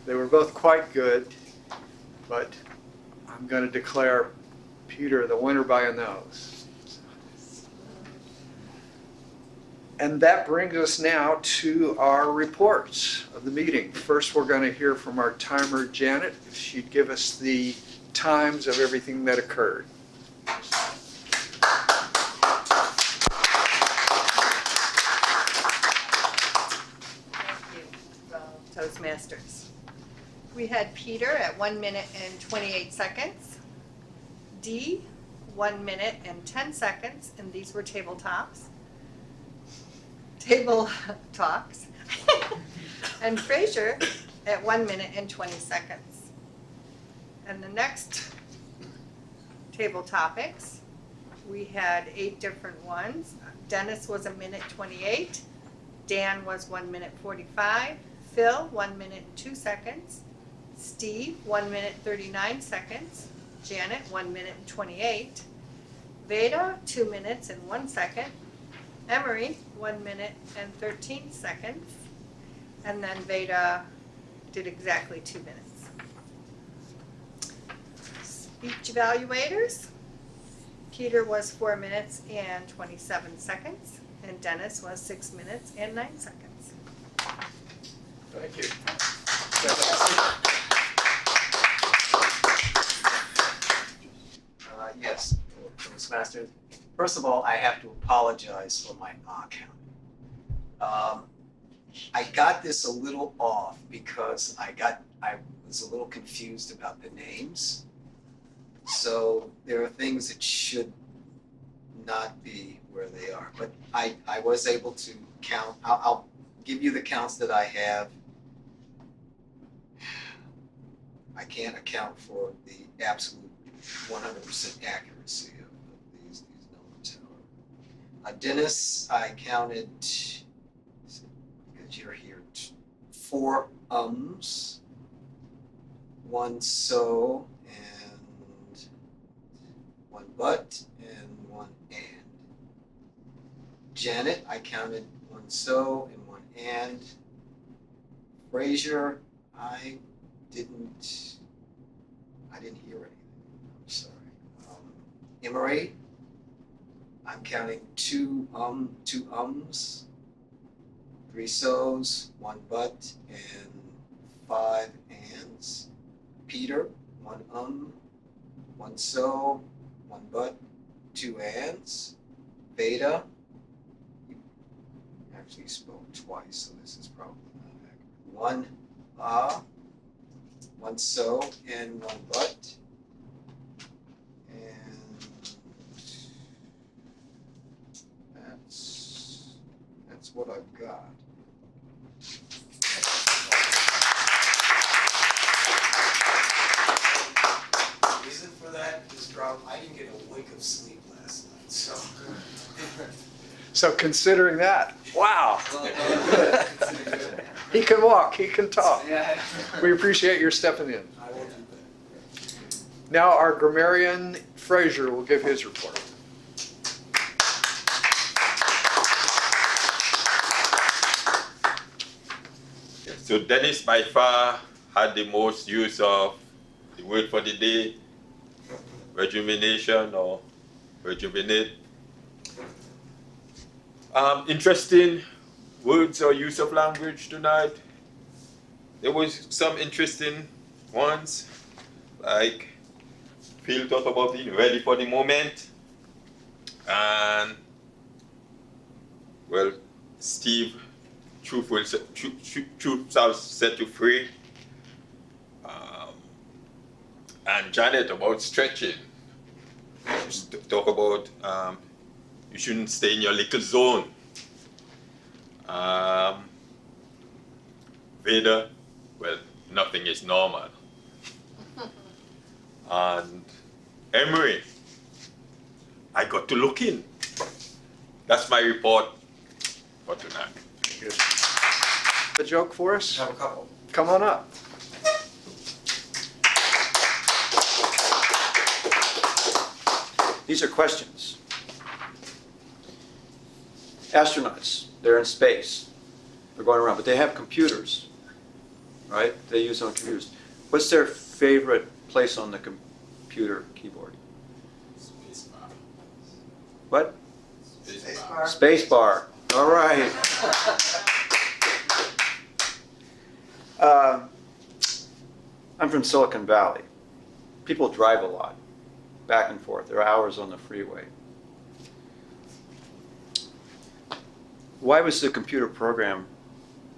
They were both quite good, but I'm going to declare Peter the winner by a nose. And that brings us now to our reports of the meeting. First, we're going to hear from our timer, Janet, if she'd give us the times of everything that occurred. Thank you, Toastmasters. We had Peter at 1 minute and 28 seconds. D, 1 minute and 10 seconds, and these were table talks. And Fraser at 1 minute and 20 seconds. And the next table topics, we had 8 different ones. Dennis was 1 minute 28. Dan was 1 minute 45. Phil, 1 minute and 2 seconds. Steve, 1 minute 39 seconds. Janet, 1 minute and 28. Veda, 2 minutes and 1 second. Emery, 1 minute and 13 seconds. And then Veda did exactly 2 minutes. Speech evaluators. Peter was 4 minutes and 27 seconds, and Dennis was 6 minutes and 9 seconds. Thank you. Yes, Toastmasters. First of all, I have to apologize for my count. I got this a little off because I was a little confused about the names. So there are things that should not be where they are, but I was able to count. I'll give you the counts that I have. I can't account for the absolute 100% accuracy of these numbers, however. Dennis, I counted, because you're here, 4 ums, 1 so, and 1 but, and 1 and. Janet, I counted 1 so and 1 and. Frazier, I didn't hear anything. I'm sorry. Emery, I'm counting 2 ums, 3 so's, 1 but, and 5 ands. Peter, 1 1 so, 1 but, 2 ands. Veda, you actually spoke twice, so this is probably not accurate. 1 1 so, and 1 but. And that's what I've got. The reason for that is, Rob, I didn't get a wink of sleep last night, so. So considering that, wow. Well, He can walk, he can talk. Yeah. We appreciate your stepping in. I will do that. Now our grammarian Frazier will give his report. So Dennis by far had the most use of the word for the day, rejuvenation or rejuvenate. Interesting words or use of language tonight. There was some interesting ones, like Phil talked about being ready for the moment, and well, Steve, truth shall set you free, and Janet about stretching. Talk about you shouldn't stay in your little zone. Veda, well, nothing is normal. And Emery, I got to look in. That's my report for tonight. Good. A joke for us? I have a couple. Come on up. These are questions. Astronauts, they're in space. They're going around, but they have computers, right? They use on computers. What's their favorite place on the computer keyboard? Spacebar. What? Spacebar. Spacebar. All right. I'm from Silicon Valley. People drive a lot, back and forth. There are hours on the freeway. Why was the computer program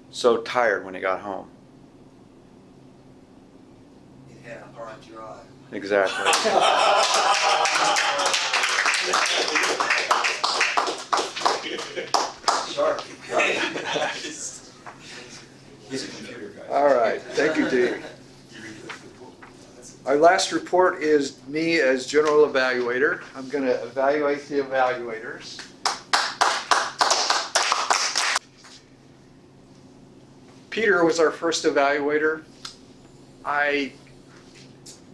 so tired when he got home? It had a hard drive. Exactly. Sharp. He's a computer guy. All right, thank you, Dave. Our last report is me as general evaluator. I'm going to evaluate the evaluators. Peter was our first evaluator. I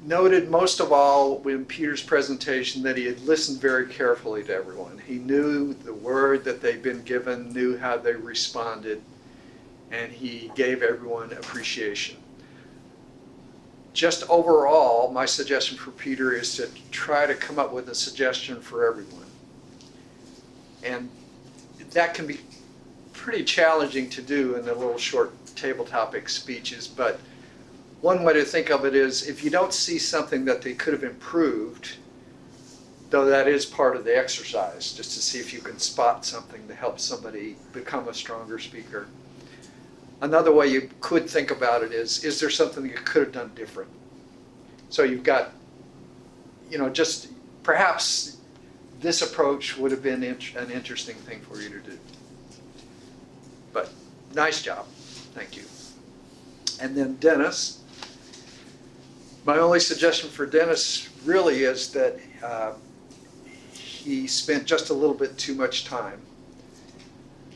noted most of all in Peter's presentation that he had listened very carefully to everyone. He knew the word that they'd been given, knew how they responded, and he gave everyone appreciation. Just overall, my suggestion for Peter is to try to come up with a suggestion for everyone. And that can be pretty challenging to do in the little short table topic speeches, but one way to think of it is if you don't see something that they could have improved, though that is part of the exercise, just to see if you can spot something to help somebody become a stronger speaker. Another way you could think about it is there something you could have done different? So you've got, just perhaps this approach would have been an interesting thing for you to do. But nice job, thank you. And then Dennis. My only suggestion for Dennis really is that he spent just a little bit too much time.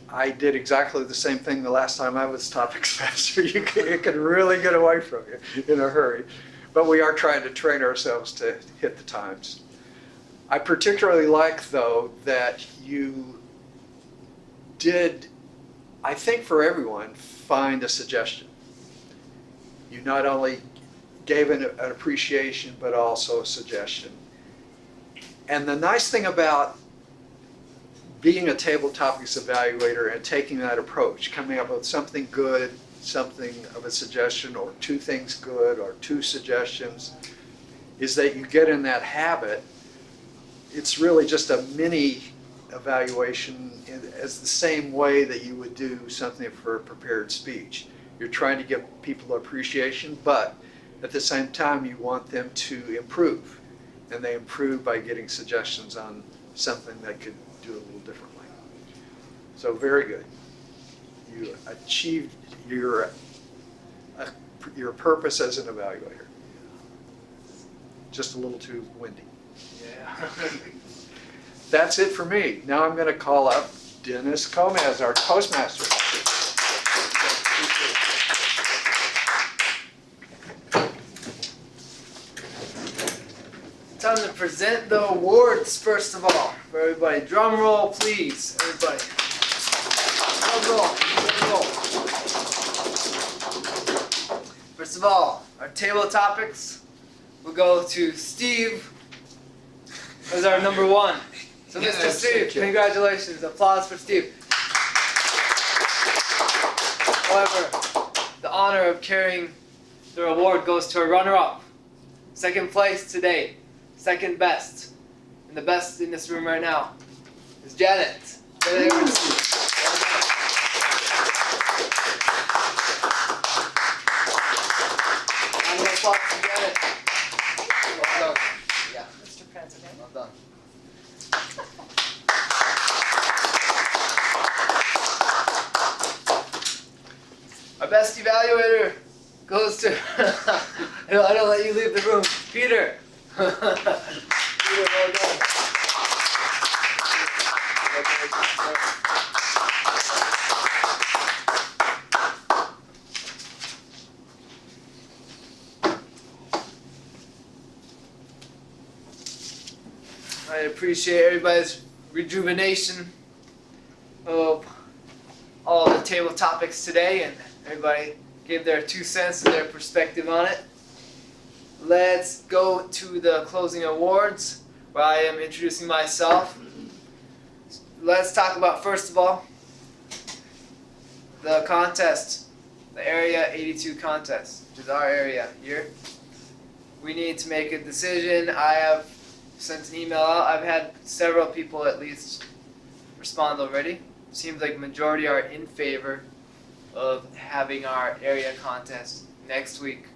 I did exactly the same thing the last time I was topics master. It can really get away from you in a hurry. But we are trying to train ourselves to hit the times. I particularly like, though, that you did, I think for everyone, find a suggestion. You not only gave an appreciation, but also a suggestion. And the nice thing about being a table topics evaluator and taking that approach, coming up with something good, something of a suggestion, or two things good, or two suggestions, is that you get in that habit. It's really just a mini evaluation as the same way that you would do something for a prepared speech. You're trying to give people appreciation, but at the same time, you want them to improve. And they improve by getting suggestions on something they could do a little differently. So very good. You achieved your purpose as an evaluator. Just a little too windy. Yeah. That's it for me. Now I'm going to call up Dennis Gomez, our Toastmaster. Time to present the awards first of all for everybody. Drum roll, please, everybody. Drum roll, drum roll. First of all, our table topics will go to Steve as our number one. So Mr. Steve, congratulations. Applause for Steve. However, the honor of carrying the award goes to a runner-up. Second place today. Second best, and the best in this room right now, is Janet. Janet Everett. Round of applause to Janet. Well done. Yeah, Mr. President. well done. Our best evaluator goes to, I don't let you leave the room, Peter. Peter, well done. I appreciate everybody's rejuvenation of all the table topics today, and everybody gave their 2 cents and their perspective on it. Let's go to the closing awards, where I am introducing myself. Let's talk about, first of all, the contest, the Area 82 contest, which is our area here. We need to make a decision. I have sent an email out. I've had several people at least respond already. Seems like majority are in favor of having our area contest next week,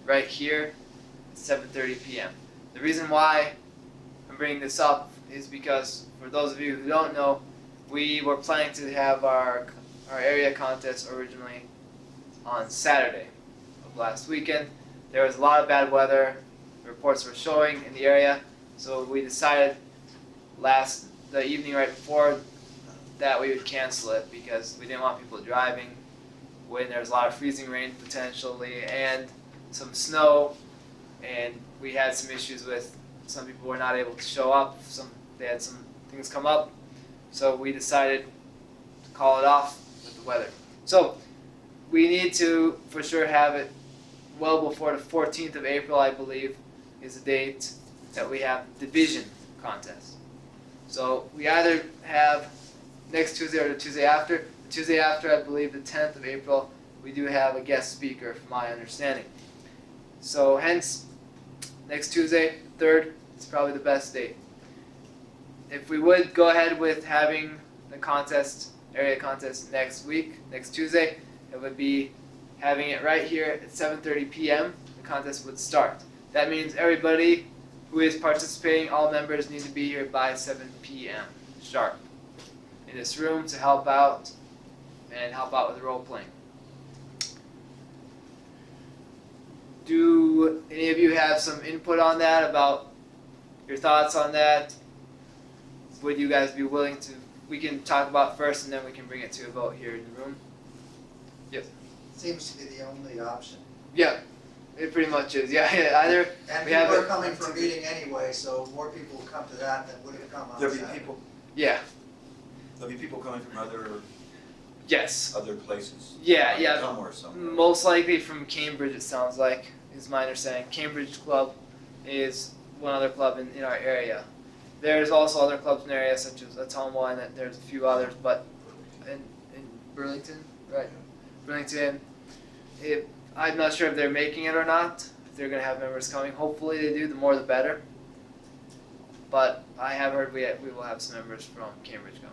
right here. 7:30 p.m. The reason why I'm bringing this up is because, for those of you who don't know, we were planning to have our area contest originally on Saturday of last weekend. There was a lot of bad weather, reports were showing in the area, so we decided the evening right before that we would cancel it because we didn't want people driving when there's a lot of freezing rain potentially and some snow. And we had some issues with some people were not able to show up. They had some things come up, so we decided to call it off with the weather. So we need to for sure have it well before the 14th of April, I believe, is the date that we have division contest. So we either have next Tuesday or the Tuesday after. The Tuesday after, I believe, the 10th of April, we do have a guest speaker, from my understanding. So hence, next Tuesday, 3rd, is probably the best date. If we would go ahead with having the contest, area contest next week, next Tuesday, it would be having it right here at 7:30 p.m. The contest would start. That means everybody who is participating, all members need to be here by 7 p.m. sharp in this room to help out and help out with role playing. Do any of you have some input on that, about your thoughts on that? Would you guys be willing to, we can talk about first and then we can bring it to a vote here in the room? Yep. Seems to be the only option. Yeah, it pretty much is. Yeah, either And we have people are it coming on for a TV. meeting anyway, so more people will come to that than would have come on There'll be Saturday. people, Yeah. there'll be people coming from Yes. other places. Yeah, Like yeah. Somewhere, somewhere. Most likely from Cambridge, it sounds like, is my understanding. Cambridge Club is one other club in our area. There's also other clubs in the area, such as Atomwa, and there's a few others, but in Burlington, right? Burlington, I'm not sure if they're making it or not, if they're going to have members coming. Hopefully they do, the more the better. But I have heard we will have some members from Cambridge come.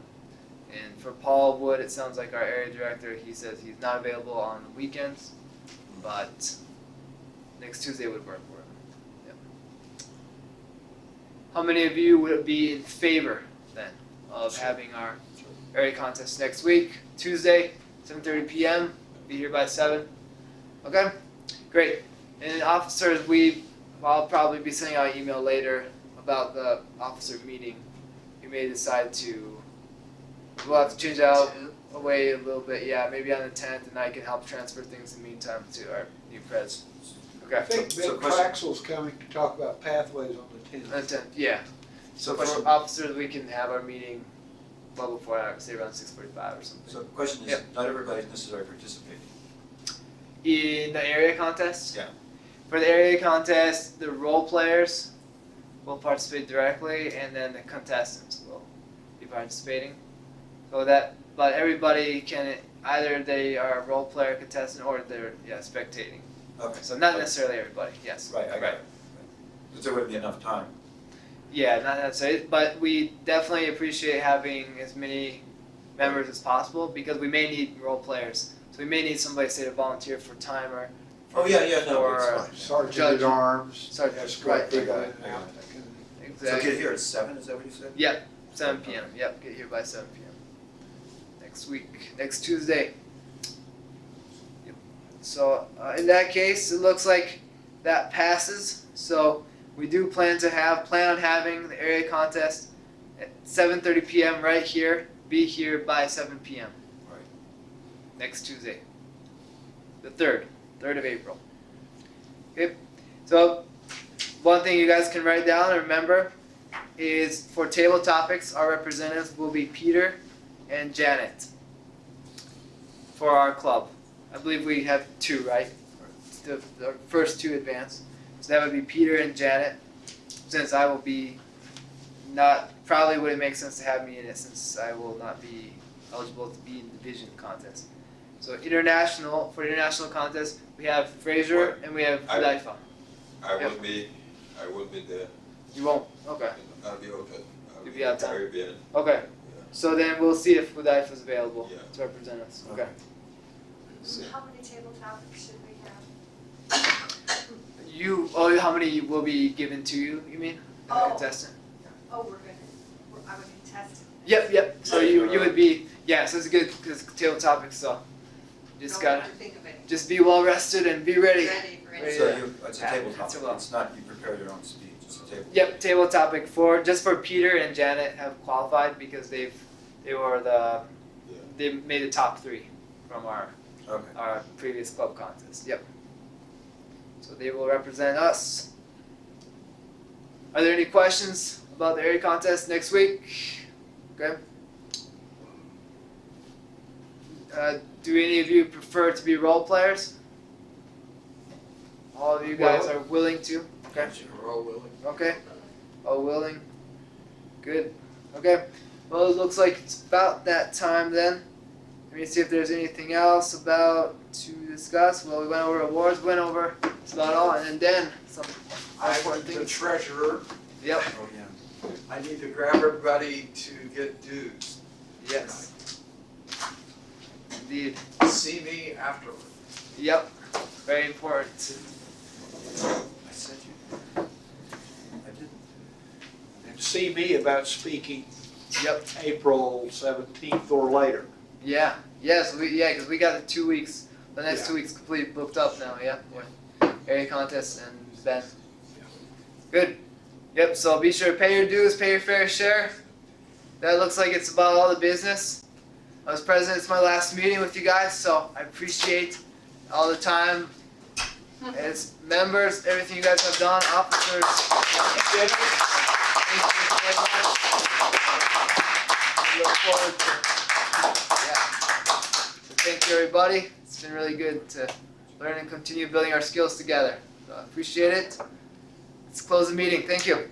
And for Paul Wood, it sounds like our area director, he says he's not available on the weekends, but next Tuesday would work for him. Yep. How many of you would be in favor then of having our area contest next week, Tuesday, 7:30 p.m. Be here by 7. Okay, great. And officers, I'll probably be sending out an email later about the officer meeting. We may decide to. We'll have to change it out away a little bit, yeah, maybe on the 10th, and I can help transfer things in the meantime to our new prez. I Okay. think So Ben question- Traxel's coming to talk about pathways on the 10th. On the 10th, yeah. So for question- officers, we can have our meeting well before that, say around 6:45 or something. So the question is, Yep. not everybody's necessarily participating. In the area contest? Yeah. For the area contest, the role players will participate directly, and then the contestants will be participating. So but everybody can, either they are a role player contestant or they're spectating. Okay. So not necessarily everybody, yes. Right, I got it. But there wouldn't be enough time. Yeah, not necessarily, but we definitely appreciate having as many members as possible because we may need role players. So we may need somebody, say, to volunteer for timer. Oh, yeah, no, Or it's fine. Sergeant Judge- at Arms. Sergeant, escort right. people I in got it, and I got out, it. that kind of thing. So Exactly. get here at 7, is that what you said? Yep, 7 p.m. Yep, get here by 7 p.m. Next week, next Tuesday. Yep. So in that case, it looks like that passes. So we do plan on having the area contest at 7:30 p.m. right here. Be here by 7 p.m. Right. Next Tuesday, the 3rd of April. Okay. So one thing you guys can write down and remember is for table topics, our representatives will be Peter and Janet for our club. I believe we have 2, right? The first 2 advance. So that would be Peter and Janet. Since I will be probably wouldn't make sense to have me in it since I will not be eligible to be in the division contest. So for international contest, we have Fraser and we have Hudaifa. I Yep. will be there. You won't? Okay. I'll be okay. You'll be out of town. Caribbean. Okay. So then we'll see if Hudaifa is available Yeah. to represent us. Okay. How many table topics should we have? How many will be given to you, you mean? As a Oh. contestant? Oh, I'm a contestant. Yep. So you would be, so it's good because table topics, so just Don't gotta, have to think of it. just be well rested and be ready. Ready for Ready. it. So Yeah. it's a table That's topic, well. it's not you prepare your own speech, it's a table. Yep, table topic just for Peter and Janet have qualified because they made the top 3 from our Okay. previous club contest. Yep. So they will represent us Are there any questions about the area contest next week? Okay. Do any of you prefer to be role players? All of you guys are willing to? Okay. We're all willing. Okay. All willing. Good. Okay. Well, it looks like it's about that time then. Let me see if there's anything else about to discuss. Well, we went over awards, went over that's about all, and then some important I'm the things. treasurer. Yep. Oh, yeah. I need to grab everybody to get dues. Yes. Indeed. See me afterward. Yep. Very important. I sent you. I didn't. And see me about speaking Yep. April 17th or later. Yeah. Yes. Because we got the 2 weeks. The next Yeah. 2 weeks completely booked up now. Yeah. Area contest and Ben. Good. Yep. So be sure to pay your dues, pay your fair share. That looks like it's about all the business. As president, it's my last meeting with you guys, so I appreciate all the time. And it's members, everything you guys have done, officers. Thank you very much. We look forward to, So thank you, everybody. It's been really good to learn and continue building our skills together. So I appreciate it. Let's close the meeting. Thank you.